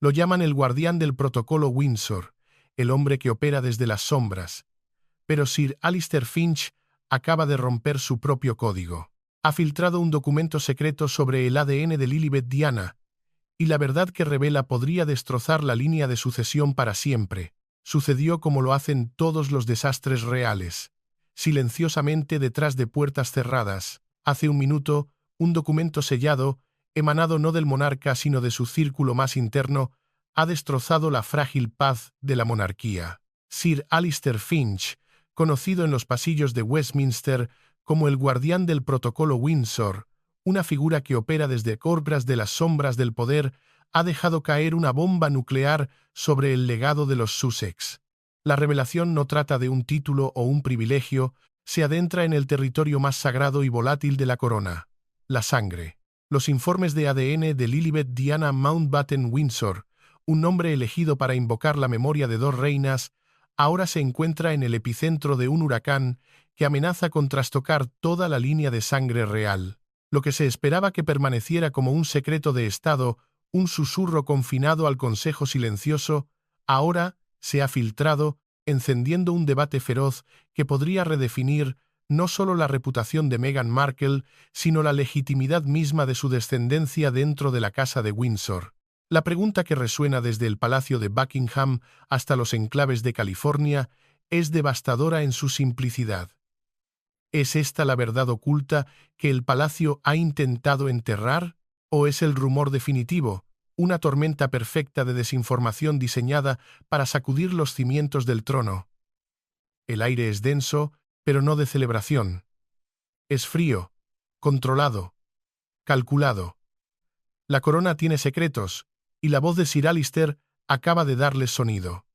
Lo llaman el guardián del protocolo Windsor, el hombre que opera desde las sombras. Pero Sir Alistair Finch acaba de romper su propio código. Ha filtrado un documento secreto sobre el ADN de Lilibet Diana, y la verdad que revela podría destrozar la línea de sucesión para siempre. Sucedió como lo hacen todos los desastres reales, silenciosamente detrás de puertas cerradas. Hace un minuto, un documento sellado, emanado no del monarca sino de su círculo más interno, ha destrozado la frágil paz de la monarquía. Sir Alistair Finch, conocido en los pasillos de Westminster como el guardián del protocolo Windsor, una figura que opera desde obras de las sombras del poder, ha dejado caer una bomba nuclear sobre el legado de los Sussex. La revelación no trata de un título o un privilegio, se adentra en el territorio más sagrado y volátil de la corona, la sangre. Los informes de ADN de Lilibet Diana Mountbatten Windsor, un nombre elegido para invocar la memoria de dos reinas, ahora se encuentra en el epicentro de un huracán que amenaza con trastocar toda la línea de sangre real. Lo que se esperaba que permaneciera como un secreto de Estado, un susurro confinado al Consejo silencioso, ahora se ha filtrado, encendiendo un debate feroz que podría redefinir no solo la reputación de Meghan Markle, sino la legitimidad misma de su descendencia dentro de la Casa de Windsor. La pregunta que resuena desde el Palacio de Buckingham hasta los enclaves de California es devastadora en su simplicidad. ¿Es esta la verdad oculta que el palacio ha intentado enterrar? ¿O es el rumor definitivo, una tormenta perfecta de desinformación diseñada para sacudir los cimientos del trono? El aire es denso, pero no de celebración. Es frío, controlado, calculado. La corona tiene secretos, y la voz de Sir Alistair acaba de darles sonido.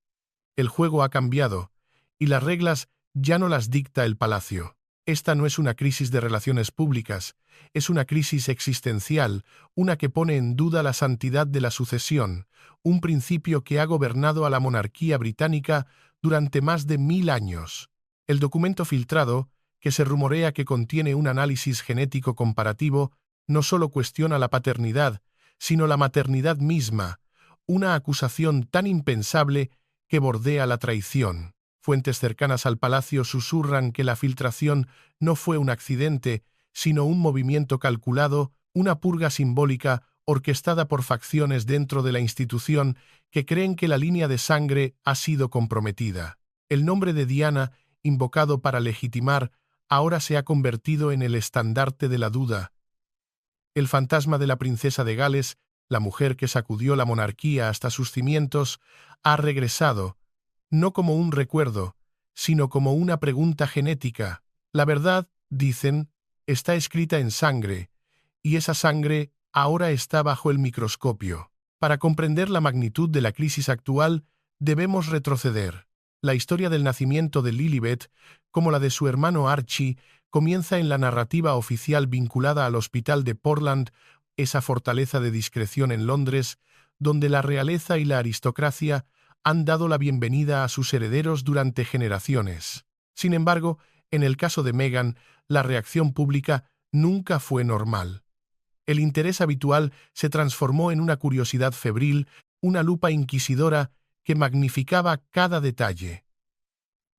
El juego ha cambiado, y las reglas ya no las dicta el palacio. Esta no es una crisis de relaciones públicas, es una crisis existencial, una que pone en duda la santidad de la sucesión, un principio que ha gobernado a la monarquía británica durante más de 1000 años. El documento filtrado, que se rumorea que contiene un análisis genético comparativo, no solo cuestiona la paternidad, sino la maternidad misma, una acusación tan impensable que bordea la traición. Fuentes cercanas al palacio susurran que la filtración no fue un accidente, sino un movimiento calculado, una purga simbólica orquestada por facciones dentro de la institución que creen que la línea de sangre ha sido comprometida. El nombre de Diana, invocado para legitimar, ahora se ha convertido en el estandarte de la duda. El fantasma de la princesa de Gales, la mujer que sacudió la monarquía hasta sus cimientos, ha regresado, no como un recuerdo, sino como una pregunta genética. La verdad, dicen, está escrita en sangre, y esa sangre ahora está bajo el microscopio. Para comprender la magnitud de la crisis actual, debemos retroceder. La historia del nacimiento de Lilibet, como la de su hermano Archie, comienza en la narrativa oficial vinculada al Hospital de Portland, esa fortaleza de discreción en Londres, donde la realeza y la aristocracia han dado la bienvenida a sus herederos durante generaciones. Sin embargo, en el caso de Meghan, la reacción pública nunca fue normal. El interés habitual se transformó en una curiosidad febril, una lupa inquisidora que magnificaba cada detalle.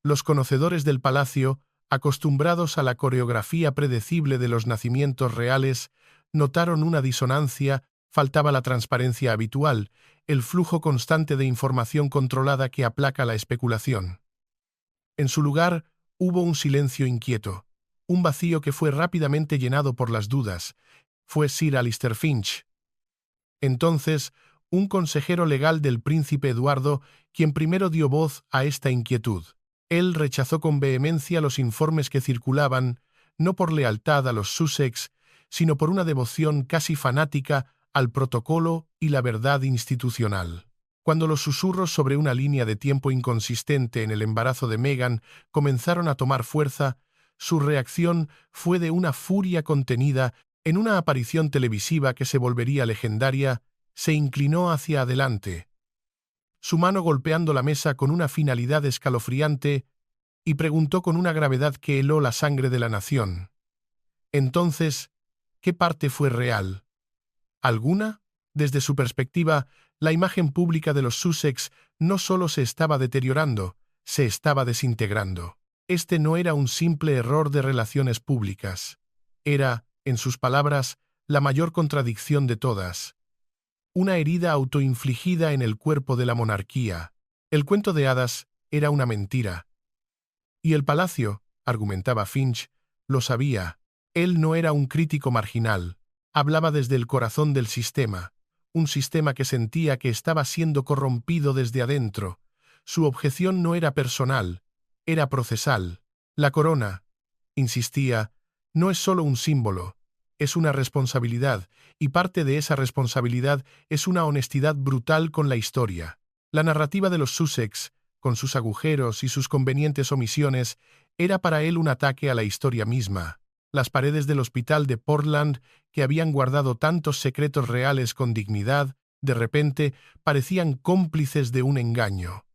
Los conocedores del palacio, acostumbrados a la coreografía predecible de los nacimientos reales, notaron una disonancia. Faltaba la transparencia habitual, el flujo constante de información controlada que aplaca la especulación. En su lugar, hubo un silencio inquieto, un vacío que fue rápidamente llenado por las dudas. Fue Sir Alistair Finch. Entonces, un consejero legal del príncipe Eduardo, quien primero dio voz a esta inquietud. Él rechazó con vehemencia los informes que circulaban, no por lealtad a los Sussex, sino por una devoción casi fanática al protocolo y la verdad institucional. Cuando los susurros sobre una línea de tiempo inconsistente en el embarazo de Meghan comenzaron a tomar fuerza, su reacción fue de una furia contenida. En una aparición televisiva que se volvería legendaria, se inclinó hacia adelante, su mano golpeando la mesa con una finalidad escalofriante, y preguntó con una gravedad que heló la sangre de la nación. Entonces, ¿qué parte fue real? ¿Alguna? Desde su perspectiva, La imagen pública de los Sussex no solo se estaba deteriorando, se estaba desintegrando. Este no era un simple error de relaciones públicas. Era, en sus palabras, la mayor contradicción de todas. Una herida autoinfligida en el cuerpo de la monarquía. El cuento de hadas era una mentira. Y el palacio, argumentaba Finch, lo sabía. Él no era un crítico marginal. Hablaba desde el corazón del sistema. Un sistema que sentía que estaba siendo corrompido desde adentro. Su objeción no era personal, era procesal. La corona, insistía, no es solo un símbolo, es una responsabilidad, y parte de esa responsabilidad es una honestidad brutal con la historia. La narrativa de los Sussex, con sus agujeros y sus convenientes omisiones, era para él un ataque a la historia misma. Las paredes del hospital de Portland, que habían guardado tantos secretos reales con dignidad, de repente parecían cómplices de un engaño.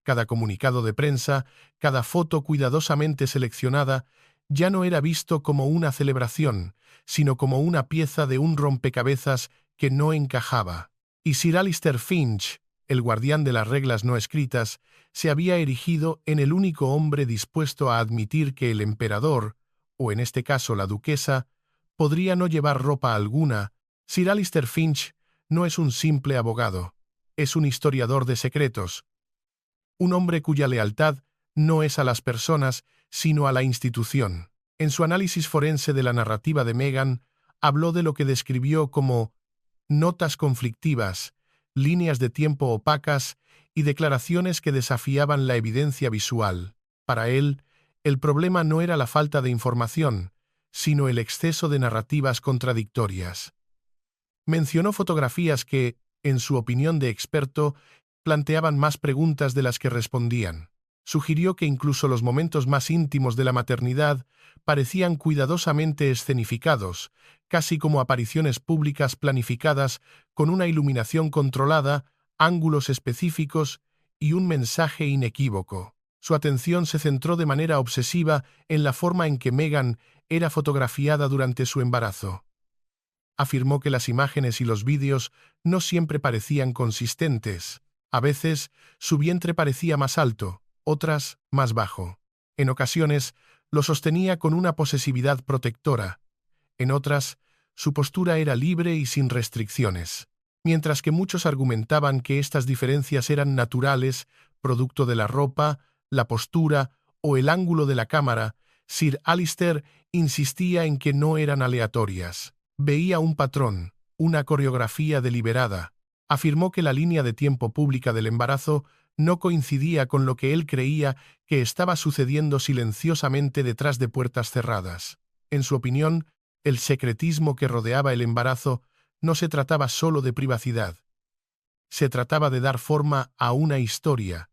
Cada comunicado de prensa, cada foto cuidadosamente seleccionada, ya no era visto como una celebración, sino como una pieza de un rompecabezas que no encajaba. Y Sir Alistair Finch, el guardián de las reglas no escritas, se había erigido en el único hombre dispuesto a admitir que el emperador, o en este caso la duquesa, podría no llevar ropa alguna. Sir Alistair Finch no es un simple abogado, es un historiador de secretos, un hombre cuya lealtad no es a las personas, sino a la institución. En su análisis forense de la narrativa de Meghan, habló de lo que describió como notas conflictivas, líneas de tiempo opacas y declaraciones que desafiaban la evidencia visual. Para él, el problema no era la falta de información, sino el exceso de narrativas contradictorias. Mencionó fotografías que, en su opinión de experto, planteaban más preguntas de las que respondían. Sugirió que incluso los momentos más íntimos de la maternidad parecían cuidadosamente escenificados, casi como apariciones públicas planificadas con una iluminación controlada, ángulos específicos y un mensaje inequívoco. Su atención se centró de manera obsesiva en la forma en que Meghan era fotografiada durante su embarazo. Afirmó que las imágenes y los vídeos no siempre parecían consistentes. A veces, su vientre parecía más alto, otras más bajo. En ocasiones, lo sostenía con una posesividad protectora. En otras, su postura era libre y sin restricciones. Mientras que muchos argumentaban que estas diferencias eran naturales, producto de la ropa, la postura o el ángulo de la cámara, Sir Alistair insistía en que no eran aleatorias. Veía un patrón, una coreografía deliberada. Afirmó que la línea de tiempo pública del embarazo no coincidía con lo que él creía que estaba sucediendo silenciosamente detrás de puertas cerradas. En su opinión, el secretismo que rodeaba el embarazo no se trataba solo de privacidad. Se trataba de dar forma a una historia,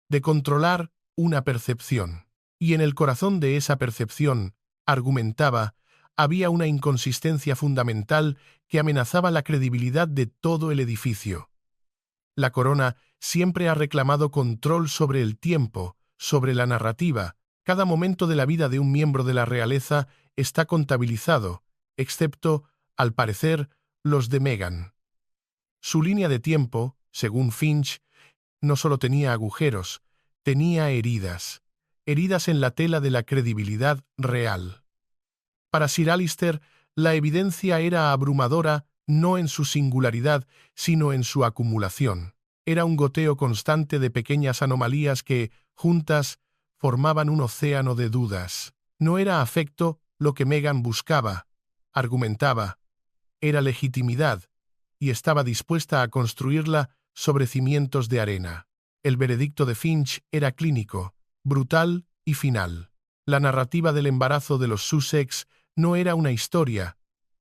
de controlar una percepción. Y en el corazón de esa percepción, argumentaba, había una inconsistencia fundamental que amenazaba la credibilidad de todo el edificio. La corona siempre ha reclamado control sobre el tiempo, sobre la narrativa. Cada momento de la vida de un miembro de la realeza está contabilizado, excepto, al parecer, los de Meghan. Su línea de tiempo, según Finch, no solo tenía agujeros, tenía heridas. Heridas en la tela de la credibilidad real. Para Sir Alistair, la evidencia era abrumadora no en su singularidad, sino en su acumulación. Era un goteo constante de pequeñas anomalías que, juntas, formaban un océano de dudas. No era afecto lo que Meghan buscaba, argumentaba. Era legitimidad, y estaba dispuesta a construirla sobre cimientos de arena. El veredicto de Finch era clínico, brutal y final. La narrativa del embarazo de los Sussex no era una historia,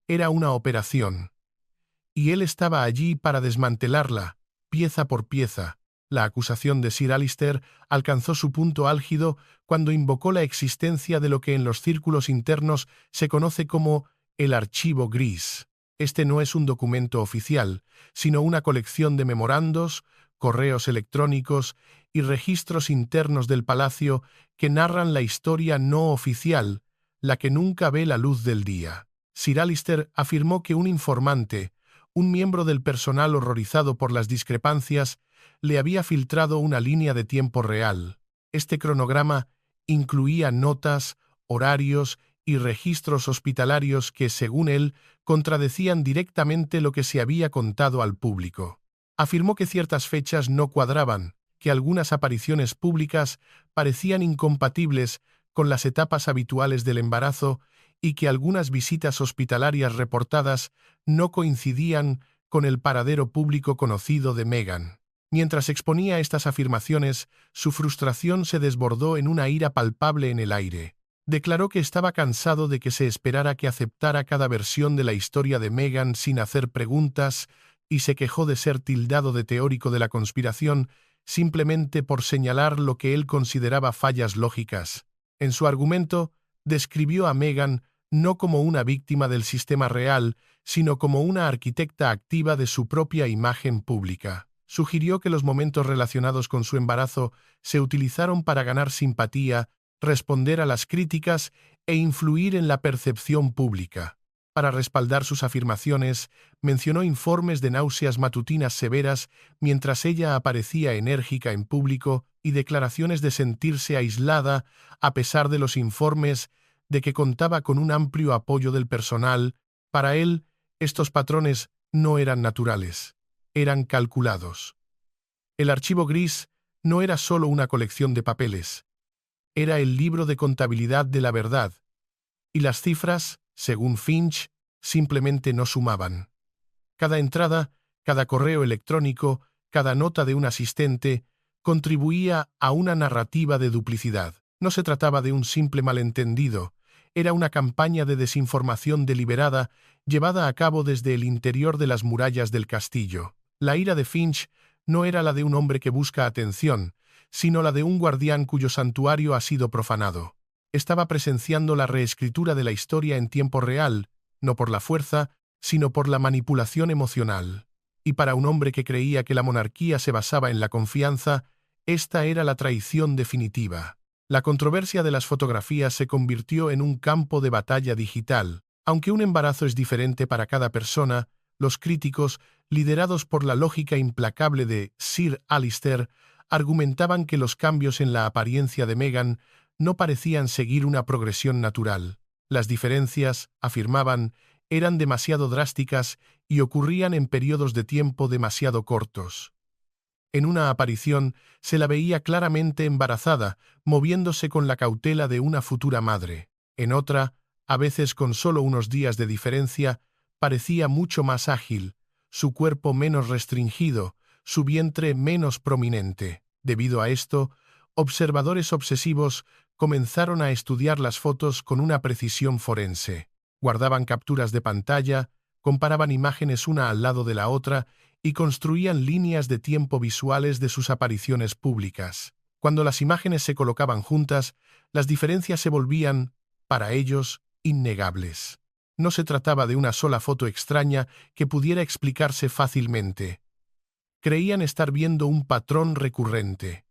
era una operación. Y él estaba allí para desmantelarla, pieza por pieza. La acusación de Sir Alistair alcanzó su punto álgido cuando invocó la existencia de lo que en los círculos internos se conoce como el archivo gris. Este no es un documento oficial, sino una colección de memorandos, correos electrónicos y registros internos del palacio que narran la historia no oficial, la que nunca ve la luz del día. Sir Alistair afirmó que un informante, Un miembro del personal, horrorizado por las discrepancias, le había filtrado una línea de tiempo real. Este cronograma incluía notas, horarios y registros hospitalarios que, según él, contradecían directamente lo que se había contado al público. Afirmó que ciertas fechas no cuadraban, que algunas apariciones públicas parecían incompatibles con las etapas habituales del embarazo y que algunas visitas hospitalarias reportadas no coincidían con el paradero público conocido de Meghan. Mientras exponía estas afirmaciones, su frustración se desbordó en una ira palpable en el aire. Declaró que estaba cansado de que se esperara que aceptara cada versión de la historia de Meghan sin hacer preguntas y se quejó de ser tildado de teórico de la conspiración simplemente por señalar lo que él consideraba fallas lógicas. En su argumento, describió a Meghan no como una víctima del sistema real, sino como una arquitecta activa de su propia imagen pública. Sugirió que los momentos relacionados con su embarazo se utilizaron para ganar simpatía, responder a las críticas e influir en la percepción pública. Para respaldar sus afirmaciones, mencionó informes de náuseas matutinas severas mientras ella aparecía enérgica en público y declaraciones de sentirse aislada a pesar de los informes de que contaba con un amplio apoyo del personal. Para él, estos patrones no eran naturales, eran calculados. El archivo gris no era solo una colección de papeles, era el libro de contabilidad de la verdad, y las cifras, según Finch, simplemente no sumaban. Cada entrada, cada correo electrónico, cada nota de un asistente, contribuía a una narrativa de duplicidad. No se trataba de un simple malentendido, era una campaña de desinformación deliberada llevada a cabo desde el interior de las murallas del castillo. La ira de Finch no era la de un hombre que busca atención, sino la de un guardián cuyo santuario ha sido profanado. Estaba presenciando la reescritura de la historia en tiempo real, no por la fuerza, sino por la manipulación emocional. Y para un hombre que creía que la monarquía se basaba en la confianza, esta era la traición definitiva. La controversia de las fotografías se convirtió en un campo de batalla digital. Aunque un embarazo es diferente para cada persona, los críticos, liderados por la lógica implacable de Sir Alister, argumentaban que los cambios en la apariencia de Meghan no parecían seguir una progresión natural. Las diferencias, afirmaban, eran demasiado drásticas y ocurrían en periodos de tiempo demasiado cortos. En una aparición se la veía claramente embarazada, moviéndose con la cautela de una futura madre. En otra, a veces con solo unos días de diferencia, parecía mucho más ágil, su cuerpo menos restringido, su vientre menos prominente. Debido a esto, observadores obsesivos comenzaron a estudiar las fotos con una precisión forense. Guardaban capturas de pantalla, comparaban imágenes una al lado de la otra y construían líneas de tiempo visuales de sus apariciones públicas. Cuando las imágenes se colocaban juntas, las diferencias se volvían, para ellos, innegables. No se trataba de una sola foto extraña que pudiera explicarse fácilmente. Creían estar viendo un patrón recurrente.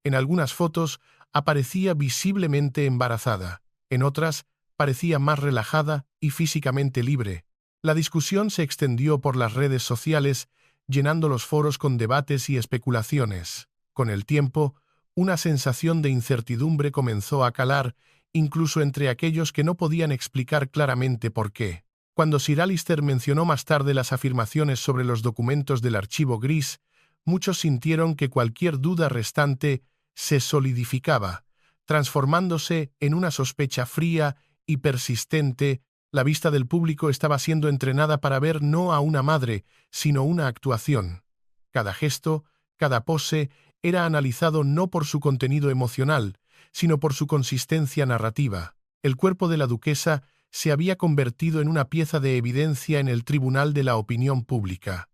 En algunas fotos aparecía visiblemente embarazada, en otras parecía más relajada y físicamente libre. La discusión se extendió por las redes sociales, llenando los foros con debates y especulaciones. Con el tiempo, una sensación de incertidumbre comenzó a calar, incluso entre aquellos que no podían explicar claramente por qué. Cuando Sir Alister mencionó más tarde las afirmaciones sobre los documentos del archivo gris, muchos sintieron que cualquier duda restante se solidificaba, transformándose en una sospecha fría y persistente. La vista del público estaba siendo entrenada para ver no a una madre, sino una actuación. Cada gesto, cada pose, era analizado no por su contenido emocional, sino por su consistencia narrativa. El cuerpo de la duquesa se había convertido en una pieza de evidencia en el tribunal de la opinión pública.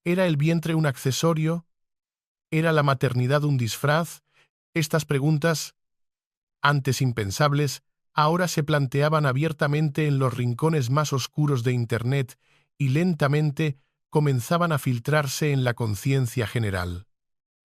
¿Era el vientre un accesorio? ¿Era la maternidad un disfraz? Estas preguntas, antes impensables, ahora se planteaban abiertamente en los rincones más oscuros de Internet y lentamente comenzaban a filtrarse en la conciencia general.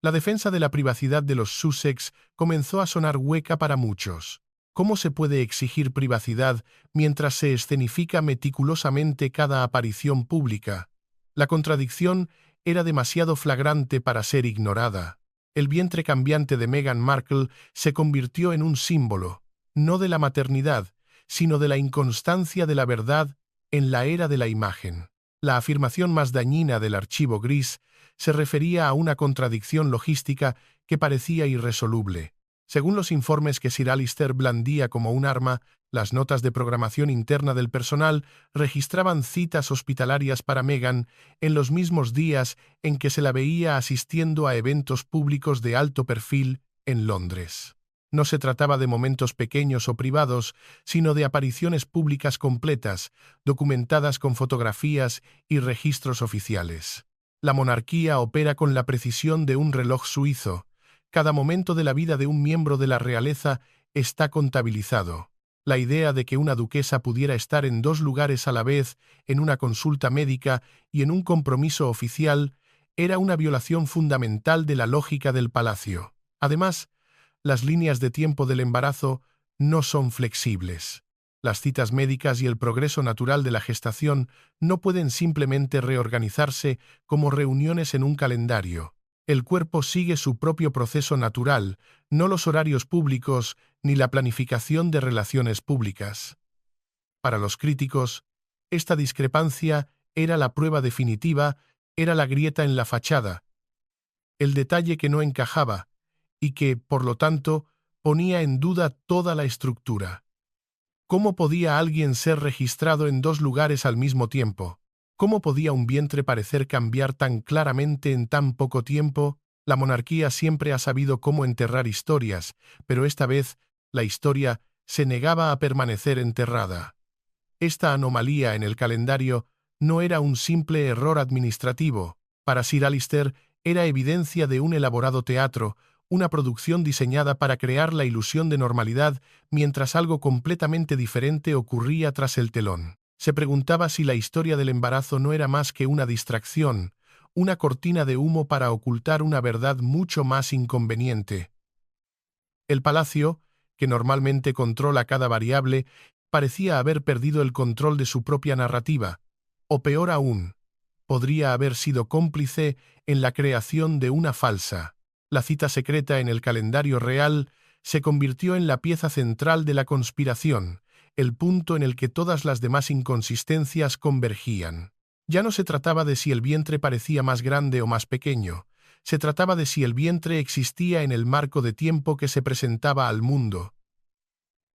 La defensa de la privacidad de los Sussex comenzó a sonar hueca para muchos. ¿Cómo se puede exigir privacidad mientras se escenifica meticulosamente cada aparición pública? La contradicción era demasiado flagrante para ser ignorada. El vientre cambiante de Meghan Markle se convirtió en un símbolo, no de la maternidad, sino de la inconstancia de la verdad en la era de la imagen. La afirmación más dañina del archivo gris se refería a una contradicción logística que parecía irresoluble. Según los informes que Sir Alister blandía como un arma, las notas de programación interna del personal registraban citas hospitalarias para Meghan en los mismos días en que se la veía asistiendo a eventos públicos de alto perfil en Londres. No se trataba de momentos pequeños o privados, sino de apariciones públicas completas, documentadas con fotografías y registros oficiales. La monarquía opera con la precisión de un reloj suizo. Cada momento de la vida de un miembro de la realeza está contabilizado. La idea de que una duquesa pudiera estar en dos lugares a la vez, en una consulta médica y en un compromiso oficial, era una violación fundamental de la lógica del palacio. Además, las líneas de tiempo del embarazo no son flexibles. Las citas médicas y el progreso natural de la gestación no pueden simplemente reorganizarse como reuniones en un calendario. El cuerpo sigue su propio proceso natural, no los horarios públicos ni la planificación de relaciones públicas. Para los críticos, esta discrepancia era la prueba definitiva, era la grieta en la fachada, el detalle que no encajaba y que, por lo tanto, ponía en duda toda la estructura. ¿Cómo podía alguien ser registrado en dos lugares al mismo tiempo? ¿Cómo podía un vientre parecer cambiar tan claramente en tan poco tiempo? La monarquía siempre ha sabido cómo enterrar historias, pero esta vez la historia se negaba a permanecer enterrada. Esta anomalía en el calendario no era un simple error administrativo. Para Sir Alister era evidencia de un elaborado teatro, una producción diseñada para crear la ilusión de normalidad mientras algo completamente diferente ocurría tras el telón. Se preguntaba si la historia del embarazo no era más que una distracción, una cortina de humo para ocultar una verdad mucho más inconveniente. El palacio, que normalmente controla cada variable, parecía haber perdido el control de su propia narrativa, o peor aún, podría haber sido cómplice en la creación de una falsa. La cita secreta en el calendario real se convirtió en la pieza central de la conspiración, el punto en el que todas las demás inconsistencias convergían. Ya no se trataba de si el vientre parecía más grande o más pequeño, se trataba de si el vientre existía en el marco de tiempo que se presentaba al mundo.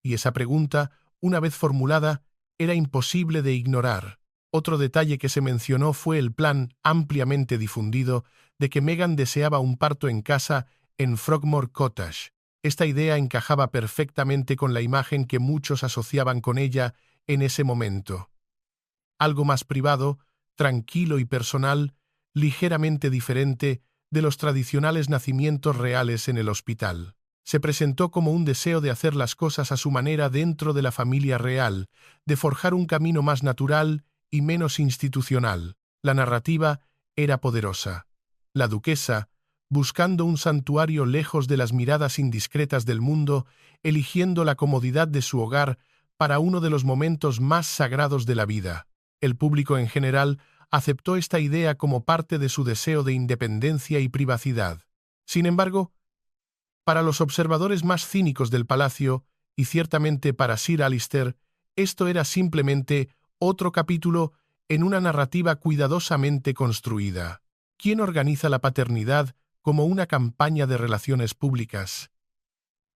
Y esa pregunta, una vez formulada, era imposible de ignorar. Otro detalle que se mencionó fue el plan ampliamente difundido de que Meghan deseaba un parto en casa en Frogmore Cottage. Esta idea encajaba perfectamente con la imagen que muchos asociaban con ella en ese momento. Algo más privado, tranquilo y personal, ligeramente diferente de los tradicionales nacimientos reales en el hospital. Se presentó como un deseo de hacer las cosas a su manera dentro de la familia real, de forjar un camino más natural y menos institucional. La narrativa era poderosa. La duquesa, buscando un santuario lejos de las miradas indiscretas del mundo, eligiendo la comodidad de su hogar para uno de los momentos más sagrados de la vida. El público en general aceptó esta idea como parte de su deseo de independencia y privacidad. Sin embargo, para los observadores más cínicos del palacio, y ciertamente para Sir Alister, esto era simplemente otro capítulo en una narrativa cuidadosamente construida. ¿Quién organiza la paternidad como una campaña de relaciones públicas?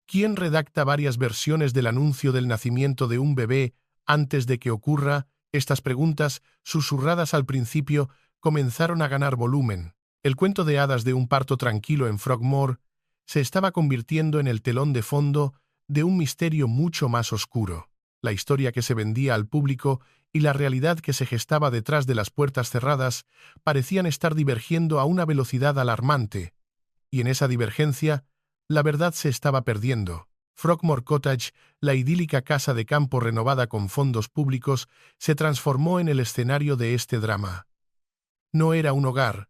¿Quién redacta varias versiones del anuncio del nacimiento de un bebé antes de que ocurra? Estas preguntas, susurradas al principio, comenzaron a ganar volumen. El cuento de hadas de un parto tranquilo en Frogmore se estaba convirtiendo en el telón de fondo de un misterio mucho más oscuro. La historia que se vendía al público y la realidad que se gestaba detrás de las puertas cerradas parecían estar divergiendo a una velocidad alarmante, y en esa divergencia, la verdad se estaba perdiendo. Frogmore Cottage, la idílica casa de campo renovada con fondos públicos, se transformó en el escenario de este drama. No era un hogar,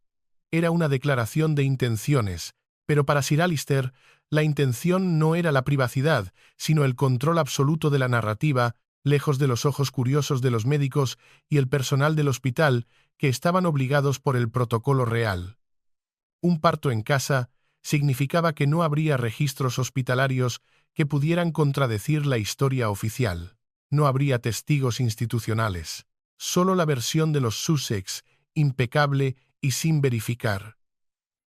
era una declaración de intenciones, pero para Sir Alister, La intención no era la privacidad, sino el control absoluto de la narrativa, lejos de los ojos curiosos de los médicos y el personal del hospital, que estaban obligados por el protocolo real. Un parto en casa significaba que no habría registros hospitalarios que pudieran contradecir la historia oficial. No habría testigos institucionales. Solo la versión de los Sussex, impecable y sin verificar.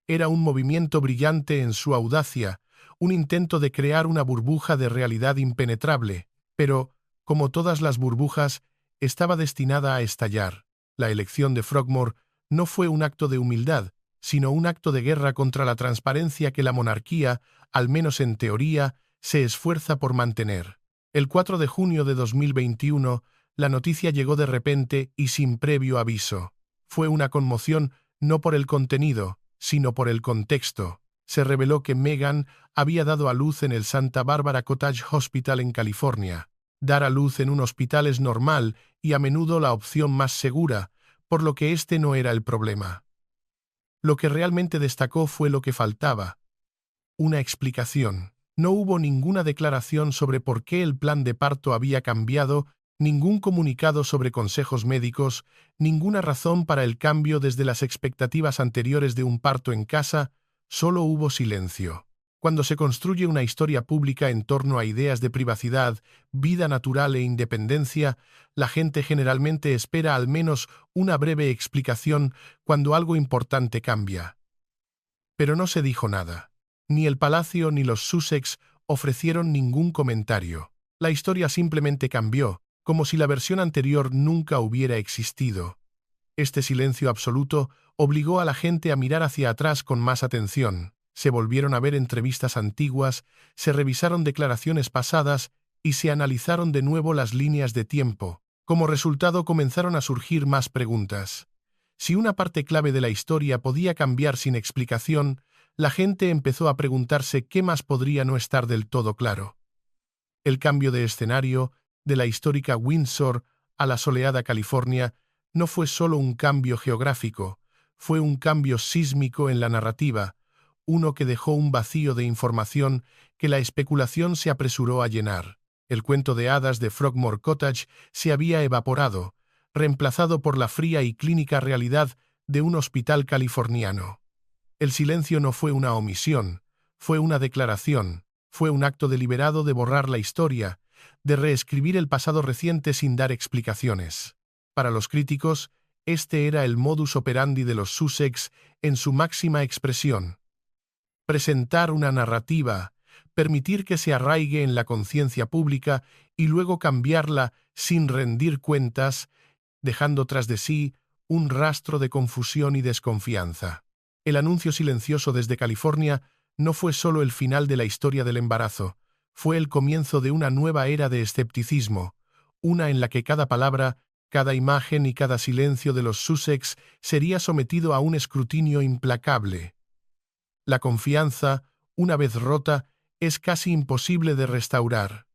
Era un movimiento brillante en su audacia, un intento de crear una burbuja de realidad impenetrable, pero, como todas las burbujas, estaba destinada a estallar. La elección de Frogmore no fue un acto de humildad, sino un acto de guerra contra la transparencia que la monarquía, al menos en teoría, se esfuerza por mantener. El 4 de junio de 2021, la noticia llegó de repente y sin previo aviso. Fue una conmoción no por el contenido, sino por el contexto. Se reveló que Meghan había dado a luz en el Santa Barbara Cottage Hospital en California. Dar a luz en un hospital es normal y a menudo la opción más segura, por lo que este no era el problema. Lo que realmente destacó fue lo que faltaba: una explicación. No hubo ninguna declaración sobre por qué el plan de parto había cambiado, ningún comunicado sobre consejos médicos, ninguna razón para el cambio desde las expectativas anteriores de un parto en casa. Solo hubo silencio. Cuando se construye una historia pública en torno a ideas de privacidad, vida natural e independencia, la gente generalmente espera al menos una breve explicación cuando algo importante cambia. Pero no se dijo nada. Ni el palacio ni los Sussex ofrecieron ningún comentario. La historia simplemente cambió, como si la versión anterior nunca hubiera existido. Este silencio absoluto obligó a la gente a mirar hacia atrás con más atención. Se volvieron a ver entrevistas antiguas, se revisaron declaraciones pasadas y se analizaron de nuevo las líneas de tiempo. Como resultado comenzaron a surgir más preguntas. Si una parte clave de la historia podía cambiar sin explicación, la gente empezó a preguntarse qué más podría no estar del todo claro. El cambio de escenario, de la histórica Windsor a la soleada California, no fue solo un cambio geográfico, fue un cambio sísmico en la narrativa, uno que dejó un vacío de información que la especulación se apresuró a llenar. El cuento de hadas de Frogmore Cottage se había evaporado, reemplazado por la fría y clínica realidad de un hospital californiano. El silencio no fue una omisión, fue una declaración, fue un acto deliberado de borrar la historia, de reescribir el pasado reciente sin dar explicaciones. Para los críticos, este era el modus operandi de los Sussex en su máxima expresión. Presentar una narrativa, permitir que se arraigue en la conciencia pública y luego cambiarla sin rendir cuentas, dejando tras de sí un rastro de confusión y desconfianza. El anuncio silencioso desde California no fue solo el final de la historia del embarazo, fue el comienzo de una nueva era de escepticismo, una en la que cada palabra, cada imagen y cada silencio de los Sussex sería sometido a un escrutinio implacable. La confianza, una vez rota, es casi imposible de restaurar.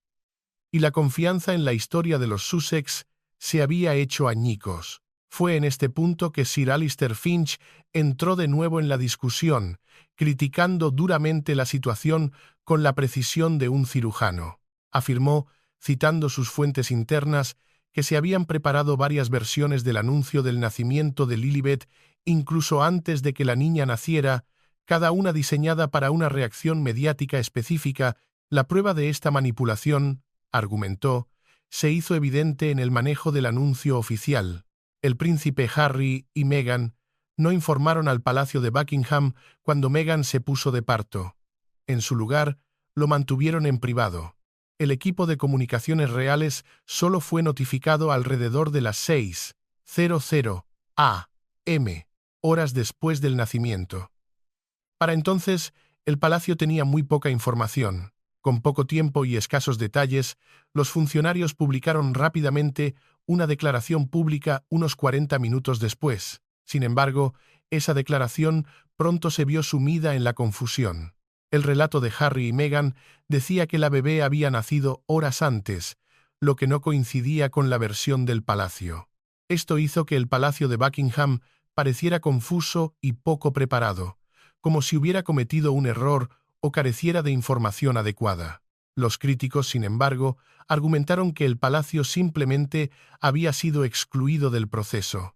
Y la confianza en la historia de los Sussex se había hecho añicos. Fue en este punto que Sir Alistair Finch entró de nuevo en la discusión, criticando duramente la situación con la precisión de un cirujano. Afirmó, citando sus fuentes internas, que se habían preparado varias versiones del anuncio del nacimiento de Lilibet incluso antes de que la niña naciera, cada una diseñada para una reacción mediática específica. La prueba de esta manipulación, argumentó, se hizo evidente en el manejo del anuncio oficial. El príncipe Harry y Meghan no informaron al Palacio de Buckingham cuando Meghan se puso de parto. En su lugar, lo mantuvieron en privado. El equipo de comunicaciones reales solo fue notificado alrededor de las 6:00 a.m., horas después del nacimiento. Para entonces, el palacio tenía muy poca información. Con poco tiempo y escasos detalles, los funcionarios publicaron rápidamente una declaración pública unos 40 minutos después. Sin embargo, esa declaración pronto se vio sumida en la confusión. El relato de Harry y Meghan decía que la bebé había nacido horas antes, lo que no coincidía con la versión del palacio. Esto hizo que el Palacio de Buckingham pareciera confuso y poco preparado, como si hubiera cometido un error o careciera de información adecuada. Los críticos, sin embargo, argumentaron que el palacio simplemente había sido excluido del proceso.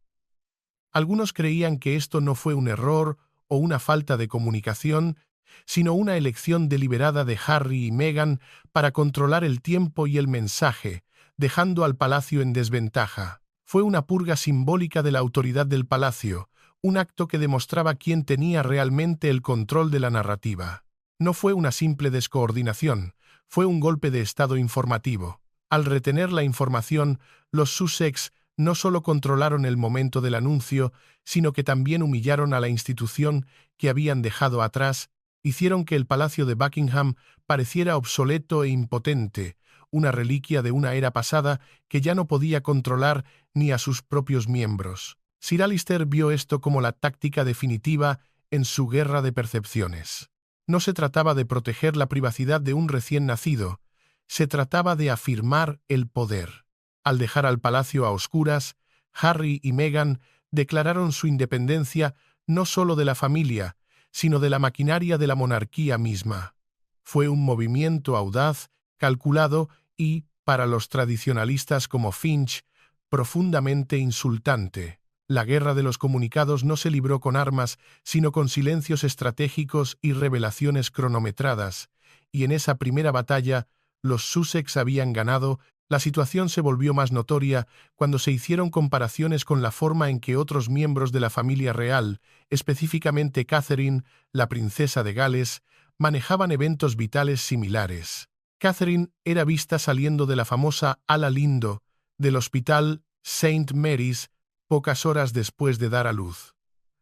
Algunos creían que esto no fue un error o una falta de comunicación, sino una elección deliberada de Harry y Meghan para controlar el tiempo y el mensaje, dejando al palacio en desventaja. Fue una purga simbólica de la autoridad del palacio, un acto que demostraba quién tenía realmente el control de la narrativa. No fue una simple descoordinación, fue un golpe de estado informativo. Al retener la información, los Sussex no solo controlaron el momento del anuncio, sino que también humillaron a la institución que habían dejado atrás, hicieron que el Palacio de Buckingham pareciera obsoleto e impotente, una reliquia de una era pasada que ya no podía controlar ni a sus propios miembros. Sir Alister vio esto como la táctica definitiva en su guerra de percepciones. No se trataba de proteger la privacidad de un recién nacido, se trataba de afirmar el poder. Al dejar al palacio a oscuras, Harry y Meghan declararon su independencia no solo de la familia, sino de la maquinaria de la monarquía misma. Fue un movimiento audaz, calculado y, para los tradicionalistas como Finch, profundamente insultante. La guerra de los comunicados no se libró con armas, sino con silencios estratégicos y revelaciones cronometradas, y en esa primera batalla los Sussex habían ganado. La situación se volvió más notoria cuando se hicieron comparaciones con la forma en que otros miembros de la familia real, específicamente Catherine, la princesa de Gales, manejaban eventos vitales similares. Catherine era vista saliendo de la famosa ala Lindo del hospital St. Mary's pocas horas después de dar a luz.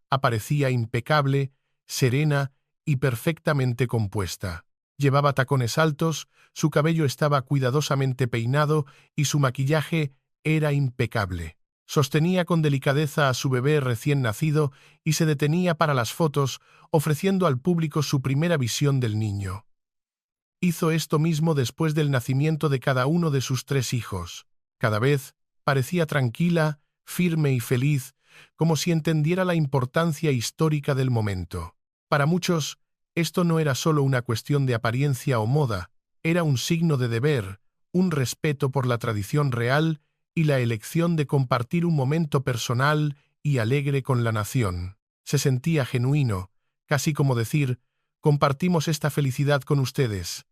Aparecía impecable, serena y perfectamente compuesta. Llevaba tacones altos, su cabello estaba cuidadosamente peinado y su maquillaje era impecable. Sostenía con delicadeza a su bebé recién nacido y se detenía para las fotos, ofreciendo al público su primera visión del niño. Hizo esto mismo después del nacimiento de cada uno de sus 3 hijos. Cada vez parecía tranquila, firme y feliz, como si entendiera la importancia histórica del momento. Para muchos, esto no era solo una cuestión de apariencia o moda, era un signo de deber, un respeto por la tradición real y la elección de compartir un momento personal y alegre con la nación. Se sentía genuino, casi como decir, compartimos esta felicidad con ustedes.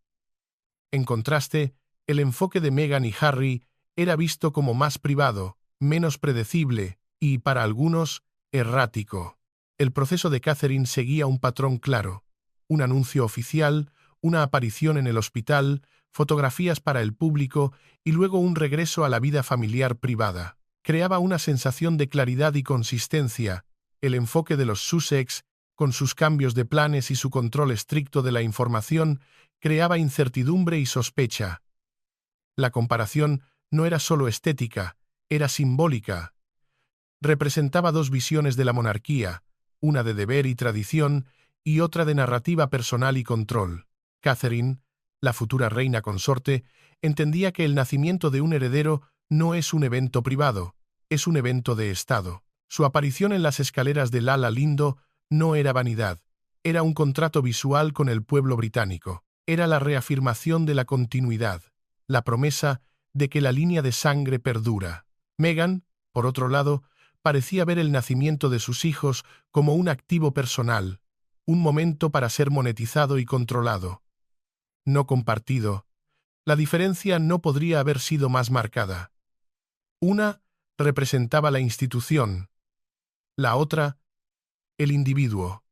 En contraste, el enfoque de Meghan y Harry era visto como más privado, menos predecible y, para algunos, errático. El proceso de Catherine seguía un patrón claro. Un anuncio oficial, una aparición en el hospital, fotografías para el público y luego un regreso a la vida familiar privada. Creaba una sensación de claridad y consistencia. El enfoque de los Sussex, con sus cambios de planes y su control estricto de la información, creaba incertidumbre y sospecha. La comparación no era solo estética, era simbólica. Representaba 2 visiones de la monarquía, una de deber y tradición y otra de narrativa personal y control. Catherine, la futura reina consorte, entendía que el nacimiento de un heredero no es un evento privado, es un evento de Estado. Su aparición en las escaleras del ala Lindo no era vanidad, era un contrato visual con el pueblo británico. Era la reafirmación de la continuidad, la promesa de que la línea de sangre perdura. Meghan, por otro lado, parecía ver el nacimiento de sus hijos como un activo personal, un momento para ser monetizado y controlado. No compartido. La diferencia no podría haber sido más marcada. Una representaba la institución, la otra, el individuo.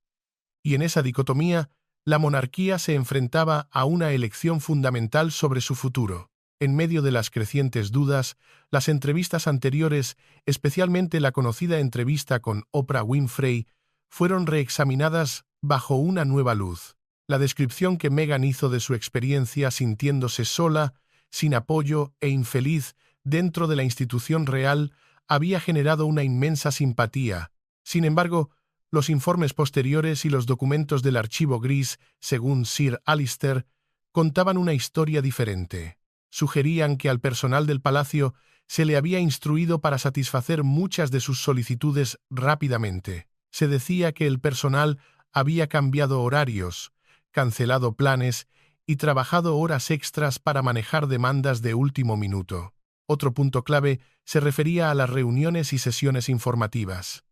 Y en esa dicotomía, la monarquía se enfrentaba a una elección fundamental sobre su futuro. En medio de las crecientes dudas, las entrevistas anteriores, especialmente la conocida entrevista con Oprah Winfrey, fueron reexaminadas bajo una nueva luz. La descripción que Meghan hizo de su experiencia sintiéndose sola, sin apoyo e infeliz dentro de la institución real había generado una inmensa simpatía. Sin embargo, los informes posteriores y los documentos del archivo gris, según Sir Alister, contaban una historia diferente. Sugerían que al personal del palacio se le había instruido para satisfacer muchas de sus solicitudes rápidamente. Se decía que el personal había cambiado horarios, cancelado planes y trabajado horas extras para manejar demandas de último minuto. Otro punto clave se refería a las reuniones y sesiones informativas.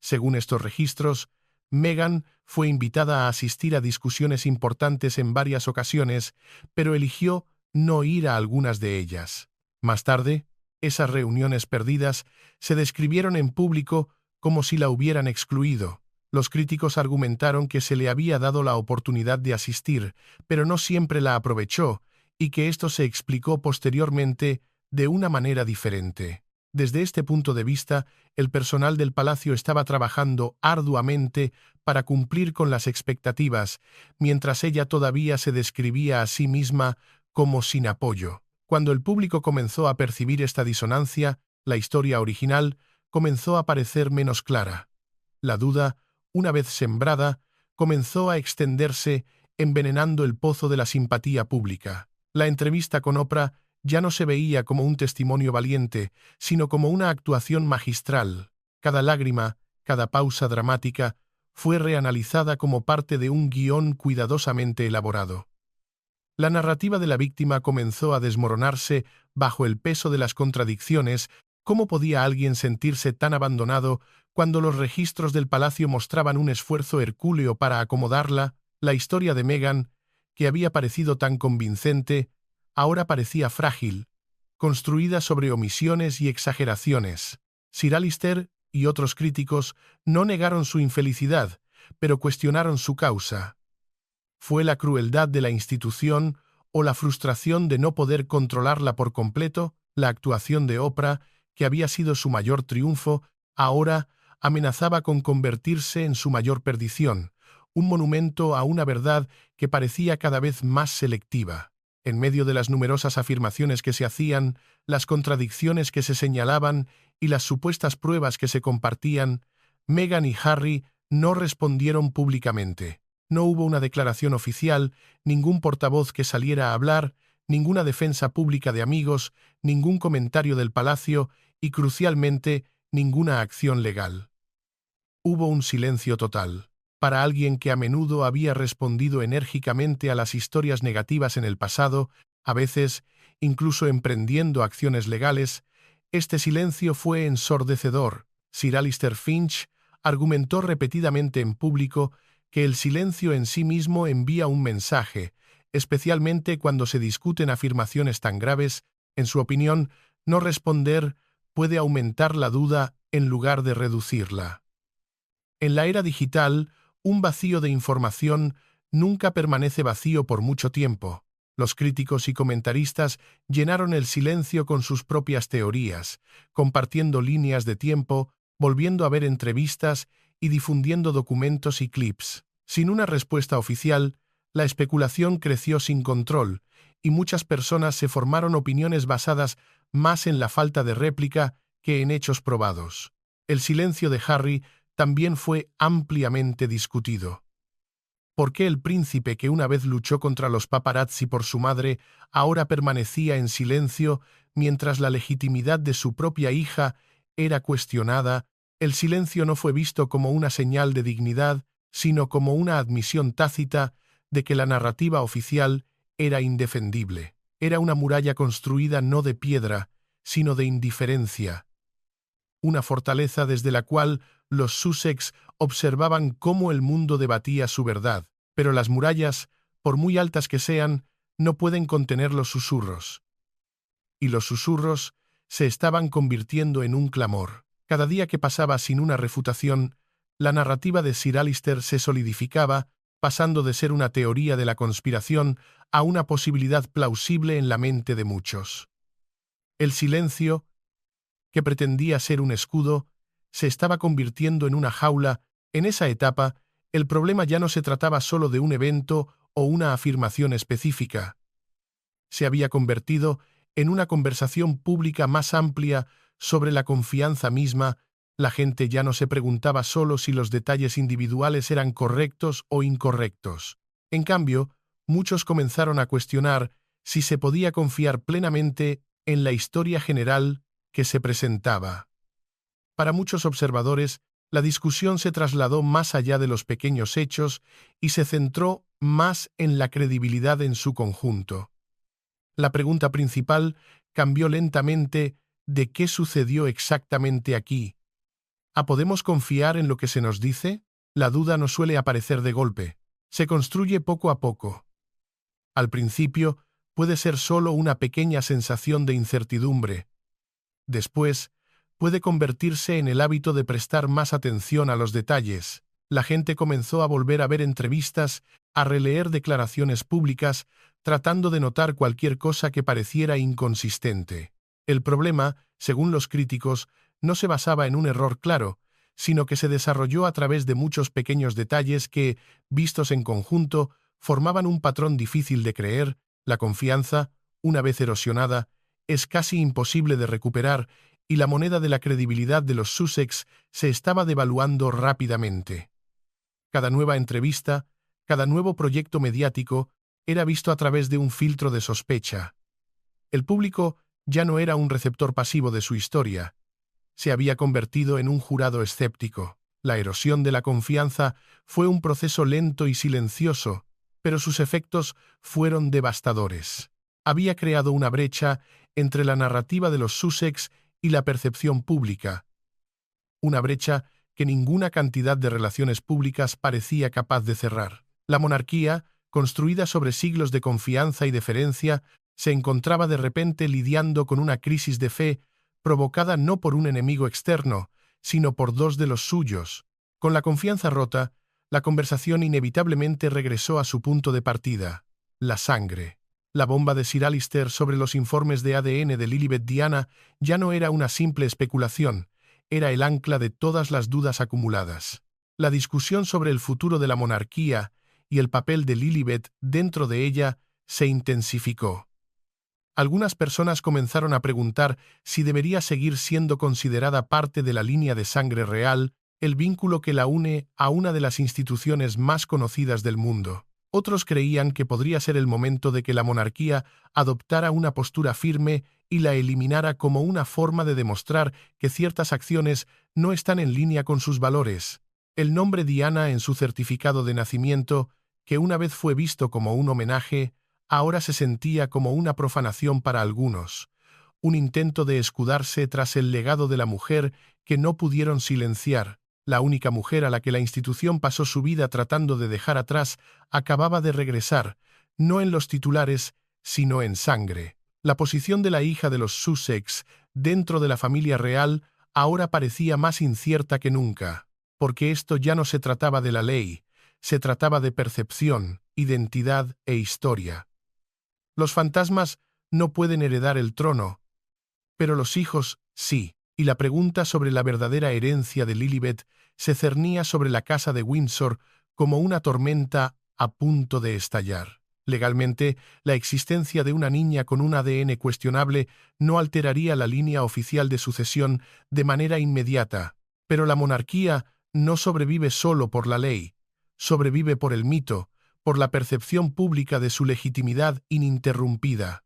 Según estos registros, Meghan fue invitada a asistir a discusiones importantes en varias ocasiones, pero eligió no ir a algunas de ellas. Más tarde, esas reuniones perdidas se describieron en público como si la hubieran excluido. Los críticos argumentaron que se le había dado la oportunidad de asistir, pero no siempre la aprovechó, y que esto se explicó posteriormente de una manera diferente. Desde este punto de vista, el personal del palacio estaba trabajando arduamente para cumplir con las expectativas, mientras ella todavía se describía a sí misma como sin apoyo. Cuando el público comenzó a percibir esta disonancia, la historia original comenzó a parecer menos clara. La duda, una vez sembrada, comenzó a extenderse, envenenando el pozo de la simpatía pública. La entrevista con Oprah ya no se veía como un testimonio valiente, sino como una actuación magistral. Cada lágrima, cada pausa dramática, fue reanalizada como parte de un guión cuidadosamente elaborado. La narrativa de la víctima comenzó a desmoronarse bajo el peso de las contradicciones. ¿Cómo podía alguien sentirse tan abandonado cuando los registros del palacio mostraban un esfuerzo hercúleo para acomodarla? La historia de Meghan, que había parecido tan convincente, ahora parecía frágil, construida sobre omisiones y exageraciones. Sir Alister y otros críticos no negaron su infelicidad, pero cuestionaron su causa. ¿Fue la crueldad de la institución o la frustración de no poder controlarla por completo? La actuación de Oprah, que había sido su mayor triunfo, ahora amenazaba con convertirse en su mayor perdición, un monumento a una verdad que parecía cada vez más selectiva. En medio de las numerosas afirmaciones que se hacían, las contradicciones que se señalaban y las supuestas pruebas que se compartían, Meghan y Harry no respondieron públicamente. No hubo una declaración oficial, ningún portavoz que saliera a hablar, ninguna defensa pública de amigos, ningún comentario del palacio y, crucialmente, ninguna acción legal. Hubo un silencio total. Para alguien que a menudo había respondido enérgicamente a las historias negativas en el pasado, a veces incluso emprendiendo acciones legales, este silencio fue ensordecedor. Sir Alister Finch argumentó repetidamente en público que el silencio en sí mismo envía un mensaje, especialmente cuando se discuten afirmaciones tan graves. En su opinión, no responder puede aumentar la duda en lugar de reducirla. En la era digital, un vacío de información nunca permanece vacío por mucho tiempo. Los críticos y comentaristas llenaron el silencio con sus propias teorías, compartiendo líneas de tiempo, volviendo a ver entrevistas y difundiendo documentos y clips. Sin una respuesta oficial, la especulación creció sin control, y muchas personas se formaron opiniones basadas más en la falta de réplica que en hechos probados. El silencio de Harry también fue ampliamente discutido. ¿Por qué el príncipe que una vez luchó contra los paparazzi por su madre ahora permanecía en silencio mientras la legitimidad de su propia hija era cuestionada? El silencio no fue visto como una señal de dignidad, sino como una admisión tácita de que la narrativa oficial era indefendible. Era una muralla construida no de piedra, sino de indiferencia. Una fortaleza desde la cual los Sussex observaban cómo el mundo debatía su verdad. Pero las murallas, por muy altas que sean, no pueden contener los susurros. Y los susurros se estaban convirtiendo en un clamor. Cada día que pasaba sin una refutación, la narrativa de Sir Alister se solidificaba, pasando de ser una teoría de la conspiración a una posibilidad plausible en la mente de muchos. El silencio, que pretendía ser un escudo, se estaba convirtiendo en una jaula. En esa etapa, el problema ya no se trataba solo de un evento o una afirmación específica. Se había convertido en una conversación pública más amplia sobre la confianza misma. La gente ya no se preguntaba solo si los detalles individuales eran correctos o incorrectos. En cambio, muchos comenzaron a cuestionar si se podía confiar plenamente en la historia general que se presentaba. Para muchos observadores, la discusión se trasladó más allá de los pequeños hechos y se centró más en la credibilidad en su conjunto. La pregunta principal cambió lentamente de qué sucedió exactamente aquí. ¿Podemos confiar en lo que se nos dice? La duda no suele aparecer de golpe. Se construye poco a poco. Al principio, puede ser solo una pequeña sensación de incertidumbre. Después, puede convertirse en el hábito de prestar más atención a los detalles. La gente comenzó a volver a ver entrevistas, a releer declaraciones públicas, tratando de notar cualquier cosa que pareciera inconsistente. El problema, según los críticos, no se basaba en un error claro, sino que se desarrolló a través de muchos pequeños detalles que, vistos en conjunto, formaban un patrón difícil de creer. La confianza, una vez erosionada, es casi imposible de recuperar, y la moneda de la credibilidad de los Sussex se estaba devaluando rápidamente. Cada nueva entrevista, cada nuevo proyecto mediático, era visto a través de un filtro de sospecha. El público ya no era un receptor pasivo de su historia, se había convertido en un jurado escéptico. La erosión de la confianza fue un proceso lento y silencioso, pero sus efectos fueron devastadores. Había creado una brecha entre la narrativa de los Sussex y la percepción pública, una brecha que ninguna cantidad de relaciones públicas parecía capaz de cerrar. La monarquía, construida sobre siglos de confianza y deferencia, se encontraba de repente lidiando con una crisis de fe provocada no por un enemigo externo, sino por dos de los suyos. Con la confianza rota, la conversación inevitablemente regresó a su punto de partida: la sangre. La bomba de Sir Alister sobre los informes de ADN de Lilibet Diana ya no era una simple especulación, era el ancla de todas las dudas acumuladas. La discusión sobre el futuro de la monarquía y el papel de Lilibet dentro de ella se intensificó. Algunas personas comenzaron a preguntar si debería seguir siendo considerada parte de la línea de sangre real, el vínculo que la une a una de las instituciones más conocidas del mundo. Otros creían que podría ser el momento de que la monarquía adoptara una postura firme y la eliminara como una forma de demostrar que ciertas acciones no están en línea con sus valores. El nombre Diana en su certificado de nacimiento, que una vez fue visto como un homenaje, ahora se sentía como una profanación para algunos, un intento de escudarse tras el legado de la mujer que no pudieron silenciar. La única mujer a la que la institución pasó su vida tratando de dejar atrás acababa de regresar, no en los titulares, sino en sangre. La posición de la hija de los Sussex dentro de la familia real ahora parecía más incierta que nunca, porque esto ya no se trataba de la ley, se trataba de percepción, identidad e historia. Los fantasmas no pueden heredar el trono, pero los hijos sí, y la pregunta sobre la verdadera herencia de Lilibet se cernía sobre la casa de Windsor como una tormenta a punto de estallar. Legalmente, la existencia de una niña con un ADN cuestionable no alteraría la línea oficial de sucesión de manera inmediata, pero la monarquía no sobrevive solo por la ley, sobrevive por el mito, por la percepción pública de su legitimidad ininterrumpida.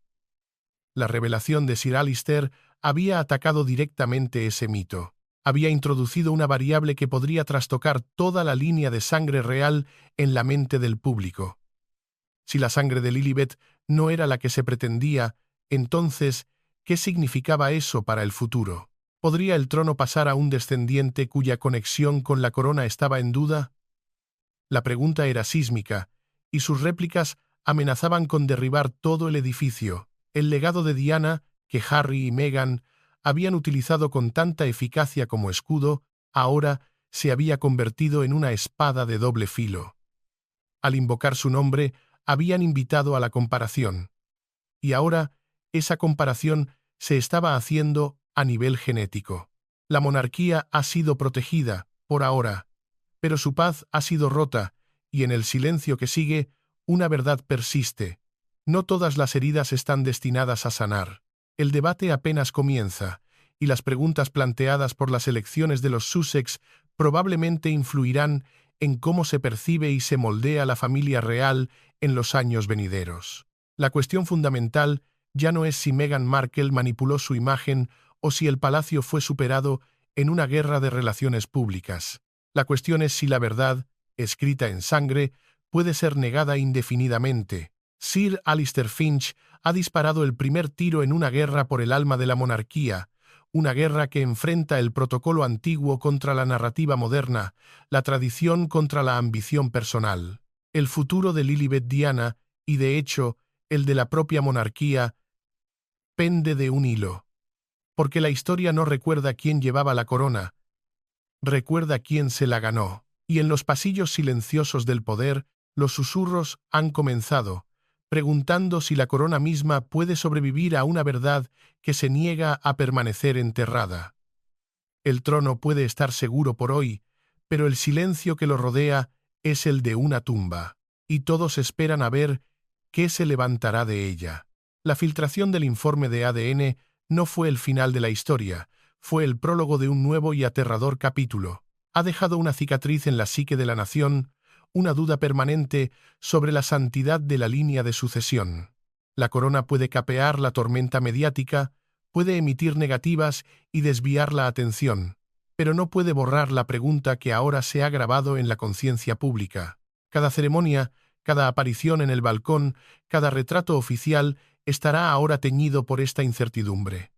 La revelación de Sir Alister había atacado directamente ese mito. Había introducido una variable que podría trastocar toda la línea de sangre real en la mente del público. Si la sangre de Lilibet no era la que se pretendía, entonces, ¿qué significaba eso para el futuro? ¿Podría el trono pasar a un descendiente cuya conexión con la corona estaba en duda? La pregunta era sísmica, y sus réplicas amenazaban con derribar todo el edificio. El legado de Diana, que Harry y Meghan habían utilizado con tanta eficacia como escudo, ahora se había convertido en una espada de doble filo. Al invocar su nombre, habían invitado a la comparación. Y ahora, esa comparación se estaba haciendo a nivel genético. La monarquía ha sido protegida, por ahora, pero su paz ha sido rota, y en el silencio que sigue, una verdad persiste. No todas las heridas están destinadas a sanar. El debate apenas comienza, y las preguntas planteadas por las elecciones de los Sussex probablemente influirán en cómo se percibe y se moldea la familia real en los años venideros. La cuestión fundamental ya no es si Meghan Markle manipuló su imagen o si el palacio fue superado en una guerra de relaciones públicas. La cuestión es si la verdad, escrita en sangre, puede ser negada indefinidamente. Sir Alistair Finch ha disparado el primer tiro en una guerra por el alma de la monarquía, una guerra que enfrenta el protocolo antiguo contra la narrativa moderna, la tradición contra la ambición personal. El futuro de Lilibet Diana, y de hecho, el de la propia monarquía, pende de un hilo. Porque la historia no recuerda quién llevaba la corona, recuerda quién se la ganó. Y en los pasillos silenciosos del poder, los susurros han comenzado, preguntando si la corona misma puede sobrevivir a una verdad que se niega a permanecer enterrada. El trono puede estar seguro por hoy, pero el silencio que lo rodea es el de una tumba, y todos esperan a ver qué se levantará de ella. La filtración del informe de ADN no fue el final de la historia, fue el prólogo de un nuevo y aterrador capítulo. Ha dejado una cicatriz en la psique de la nación, una duda permanente sobre la santidad de la línea de sucesión. La corona puede capear la tormenta mediática, puede emitir negativas y desviar la atención, pero no puede borrar la pregunta que ahora se ha grabado en la conciencia pública. Cada ceremonia, cada aparición en el balcón, cada retrato oficial estará ahora teñido por esta incertidumbre.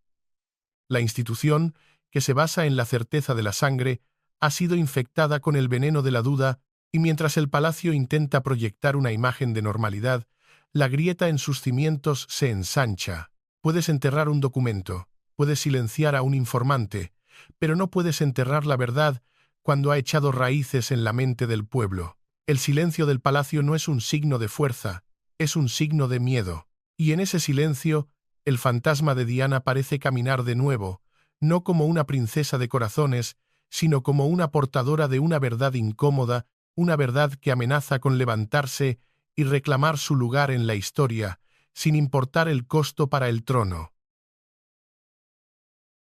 La institución, que se basa en la certeza de la sangre, ha sido infectada con el veneno de la duda, y mientras el palacio intenta proyectar una imagen de normalidad, la grieta en sus cimientos se ensancha. Puedes enterrar un documento, puedes silenciar a un informante, pero no puedes enterrar la verdad cuando ha echado raíces en la mente del pueblo. El silencio del palacio no es un signo de fuerza, es un signo de miedo. Y en ese silencio, el fantasma de Diana parece caminar de nuevo, no como una princesa de corazones, sino como una portadora de una verdad incómoda, una verdad que amenaza con levantarse y reclamar su lugar en la historia, sin importar el costo para el trono.